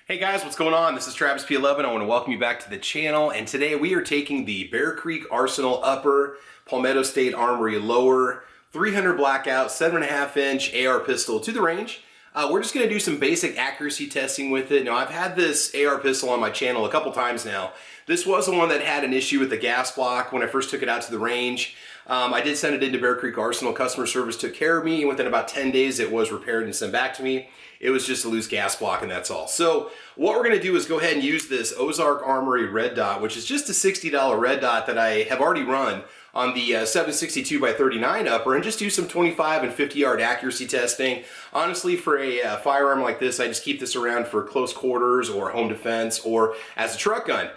Hey guys, what's going on? This is Travis P11. I want to welcome you back to the channel, and today we are taking the Bear Creek Arsenal Upper, Palmetto State Armory Lower, 300 Blackout, 7.5 inch AR pistol to the range. We're just going to do some basic accuracy testing with it. Now, I've had this AR pistol on my channel a couple times now. This was the one that had an issue with the gas block when I first took it out to the range. I did send it into Bear Creek Arsenal. Customer service took care of me, and within about 10 days it was repaired and sent back to me. It was just a loose gas block and that's all. So what we're gonna do is go ahead and use this Ozark Armory red dot, which is just a $60 red dot that I have already run on the 762x39 upper, and just do some 25 and 50 yard accuracy testing. Honestly, for a firearm like this, I just keep this around for close quarters or home defense or as a truck gun.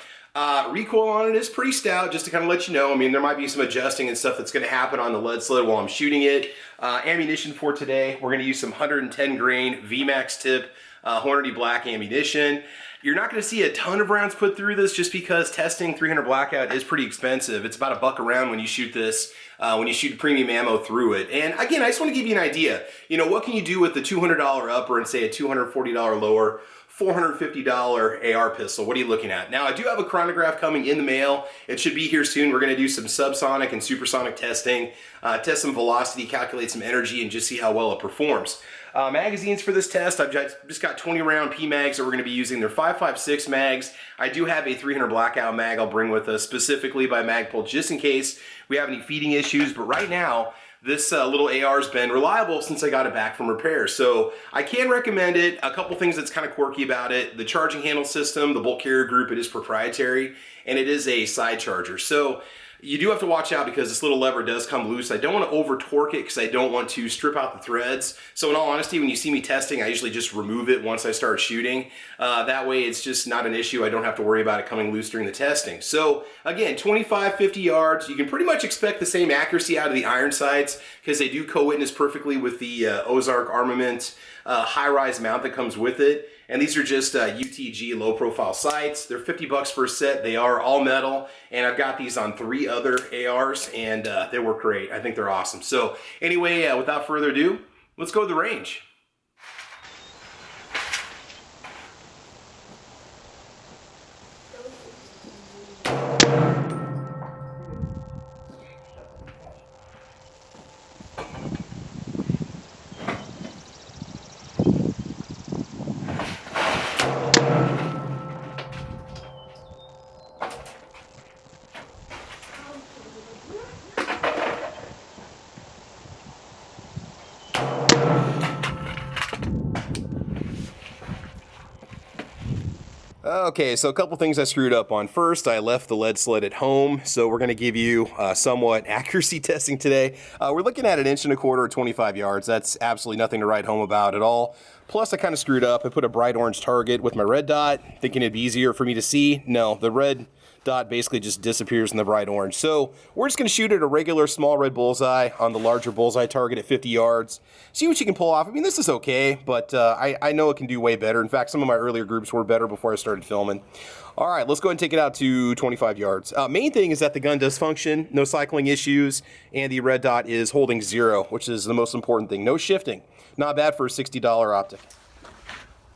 Recoil on it is pretty stout, just to kind of let you know. I mean, there might be some adjusting and stuff that's going to happen on the lead sled while I'm shooting it. Ammunition for today, we're going to use some 110 grain V-Max tip Hornady Black ammunition. You're not going to see a ton of rounds put through this just because testing 300 Blackout is pretty expensive. It's about $1 a round when you shoot this, when you shoot premium ammo through it. And again, I just want to give you an idea. You know, what can you do with the $200 upper and say a $240 lower? $450 AR pistol. What are you looking at? Now, I do have a chronograph coming in the mail. It should be here soon. We're going to do some subsonic and supersonic testing, test some velocity, calculate some energy, and just see how well it performs. Magazines for this test, I've just got 20 round P-Mags that we're going to be using. They're 5.56 mags. I do have a 300 Blackout mag I'll bring with us specifically by Magpul just in case we have any feeding issues. But right now, this little AR's been reliable since I got it back from repair. So I can recommend it. A couple things that's kind of quirky about it. The charging handle system, the bolt carrier group, it is proprietary, and it is a side charger. So you do have to watch out because this little lever does come loose. I don't want to over torque it because I don't want to strip out the threads. So in all honesty, when you see me testing, I usually just remove it once I start shooting. That way it's just not an issue. I don't have to worry about it coming loose during the testing. So again, 25, 50 yards. You can pretty much expect the same accuracy out of the iron sights because they do co-witness perfectly with the Ozark Armament high-rise mount that comes with it. And these are just UTG low-profile sights. They're $50 for a set. They are all metal, and I've got these on 3 other ARs, and they work great. I think they're awesome. So anyway, without further ado, let's go to the range. Okay, so a couple things I screwed up on. First, I left the lead sled at home, so we're going to give you somewhat accuracy testing today. We're looking at 1.25 inches or 25 yards. That's absolutely nothing to write home about at all. Plus, I kind of screwed up. I put a bright orange target with my red dot, thinking it'd be easier for me to see. No, the red dot basically just disappears in the bright orange. So we're just going to shoot at a regular small red bullseye on the larger bullseye target at 50 yards. See what you can pull off. I mean, this is okay, but I know it can do way better. In fact, some of my earlier groups were better before I started filming. All right, let's go ahead and take it out to 25 yards. Main thing is that the gun does function, no cycling issues, and the red dot is holding 0, which is the most important thing. No shifting. Not bad for a $60 optic.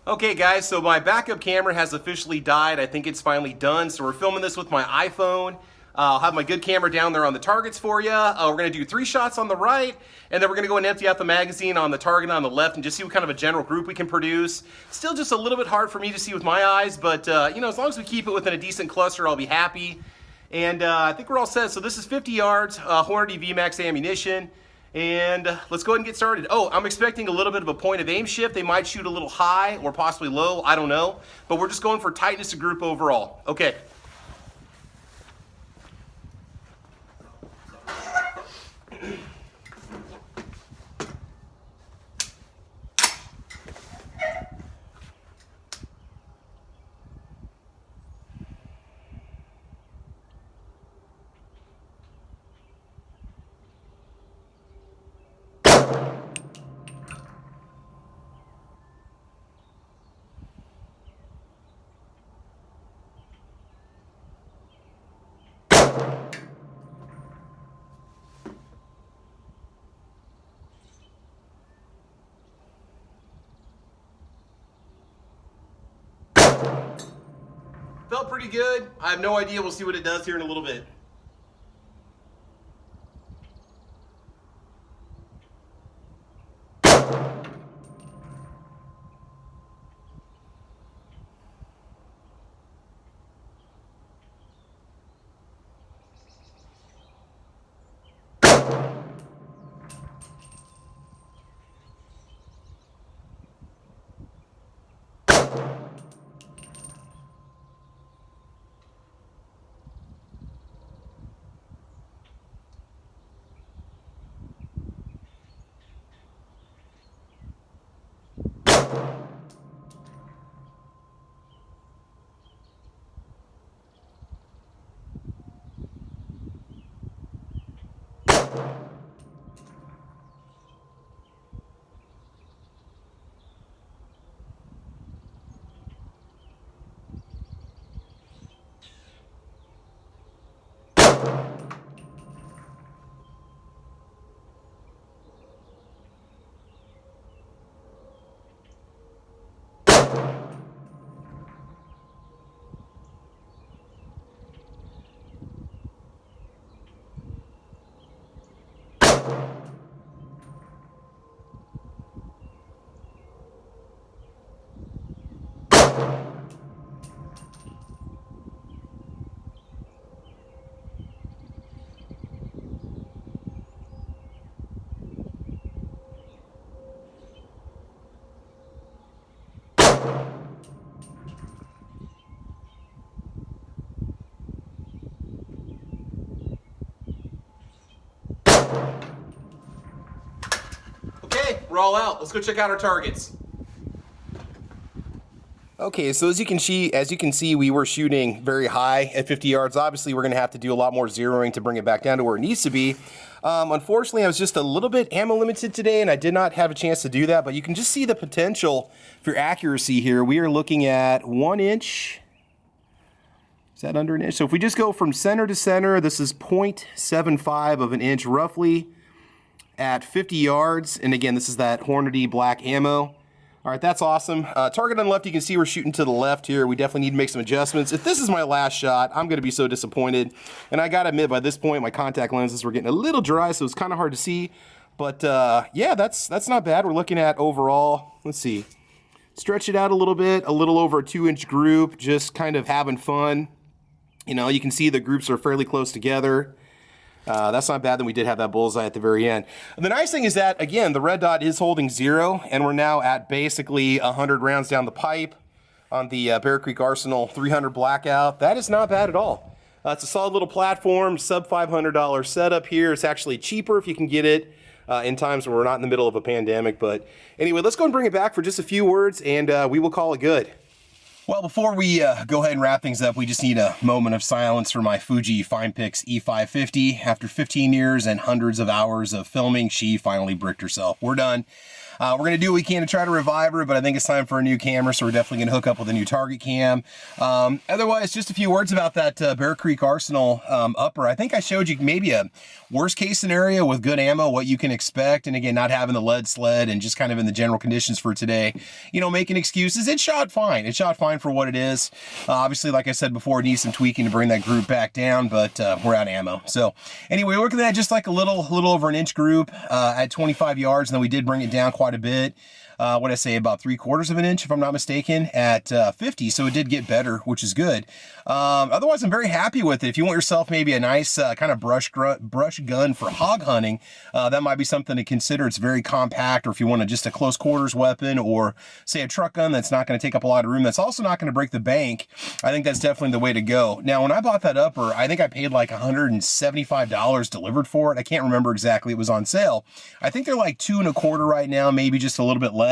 Okay guys, so my backup camera has officially died. I think it's finally done. So we're filming this with my iPhone. I'll have my good camera down there on the targets for you. We're gonna do 3 shots on the right, and then we're gonna go and empty out the magazine on the target on the left and just see what kind of a general group we can produce. Still just a little bit hard for me to see with my eyes, but you know, as long as we keep it within a decent cluster, I'll be happy. And I think we're all set. So this is 50 yards, Hornady V-Max ammunition. And let's go ahead and get started. Oh, I'm expecting a little bit of a point of aim shift. They might shoot a little high or possibly low, I don't know. But we're just going for tightness of group overall. Okay. felt pretty good. I have no idea. We'll see what it does here in a little bit. Okay, we're all out. Let's go check out our targets. Okay, so as you can see, we were shooting very high at 50 yards. Obviously, we're going to have to do a lot more zeroing to bring it back down to where it needs to be. Unfortunately, I was just a little bit ammo limited today, and I did not have a chance to do that, but you can just see the potential for accuracy here. We are looking at 1 inch. Is that under an inch? So if we just go from center to center, this is 0.75 of an inch roughly at 50 yards. And again, this is that Hornady Black ammo. All right, that's awesome. Target on the left, you can see we're shooting to the left here. We definitely need to make some adjustments. If this is my last shot, I'm gonna be so disappointed. And I gotta admit, by this point, my contact lenses were getting a little dry, so it's kind of hard to see. But yeah, that's not bad. We're looking at overall, let's see, stretch it out a little over a 2-inch group, just kind of having fun. You know, you can see the groups are fairly close together. That's not bad. Then we did have that bullseye at the very end. And the nice thing is that, again, the red dot is holding 0, and we're now at basically 100 rounds down the pipe on the Bear Creek Arsenal 300 Blackout. That is not bad at all. It's a solid little platform, sub $500 setup here. It's actually cheaper if you can get it in times when we're not in the middle of a pandemic. But anyway, let's go and bring it back for just a few words, and we will call it good. Well, before we go ahead and wrap things up, we just need a moment of silence for my Fuji FinePix E550. After 15 years and hundreds of hours of filming, she finally bricked herself. We're done. We're going to do what we can to try to revive her, but I think it's time for a new camera, so we're definitely going to hook up with a new target cam. Otherwise, just a few words about that Bear Creek Arsenal upper. I think I showed you maybe a worst case scenario with good ammo, what you can expect, and again, not having the lead sled and just kind of in the general conditions for today, you know, making excuses. It shot fine. It shot fine for what it is. Obviously, like I said before, it needs some tweaking to bring that group back down, but we're out of ammo. So anyway, look at that, just like a little over an inch group at 25 yards, and then we did bring it down quite a bit. What did I say, about 3/4 of an inch, if I'm not mistaken, at 50. So it did get better, which is good. Otherwise, I'm very happy with it. If you want yourself maybe a nice kind of brush gun for hog hunting, that might be something to consider. It's very compact, or if you want just a close quarters weapon, or say a truck gun that's not going to take up a lot of room, that's also not going to break the bank, I think that's definitely the way to go. Now, when I bought that upper, I think I paid like $175 delivered for it. I can't remember exactly. It was on sale. I think they're like $2 1/4 right now, maybe just a little bit less.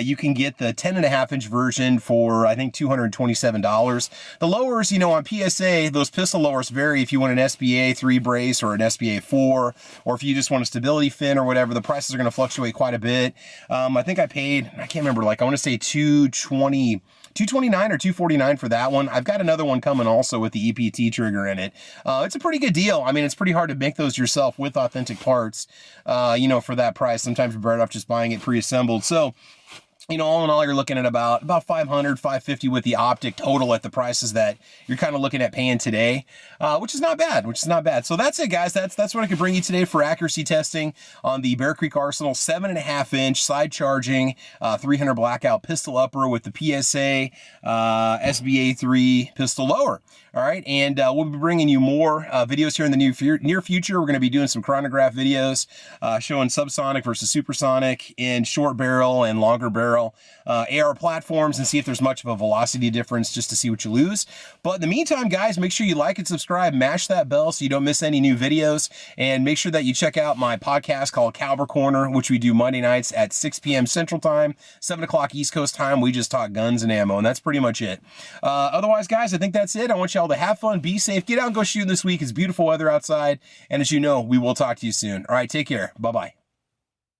You can get the 10.5-inch version for, I think, $227. The lowers, you know, on PSA, those pistol lowers vary if you want an SBA 3 brace or an SBA 4, or if you just want a stability fin or whatever. The prices are going to fluctuate quite a bit. I think I paid, I can't remember, like I want to say $229 or $249 for that one. I've got another one coming also with the EPT trigger in it. It's a pretty good deal. I mean, it's pretty hard to make those yourself with authentic parts, you know, for that price. Sometimes you're better off just buying it pre-assembled. So you know, all in all, you're looking at about 500, 550 with the optic total at the prices that you're kind of looking at paying today, which is not bad, So that's it, guys. That's what I could bring you today for accuracy testing on the Bear Creek Arsenal 7.5-inch side charging 300 Blackout pistol upper with the PSA SBA3 pistol lower. All right, and we'll be bringing you more videos here in the near future. We're going to be doing some chronograph videos showing subsonic versus supersonic in short barrel and longer barrel AR platforms, and see if there's much of a velocity difference, just to see what you lose. But in the meantime, guys, make sure you like and subscribe, mash that bell so you don't miss any new videos, and make sure that you check out my podcast called Caliber Corner, which we do Monday nights at 6 p.m. Central Time, 7 o'clock East Coast Time. We just talk guns and ammo, and that's pretty much it. Otherwise, guys, I think that's it. I want y'all to have fun, be safe, get out and go shooting this week. It's beautiful weather outside, and as you know, we will talk to you soon. All right, take care. Bye-bye.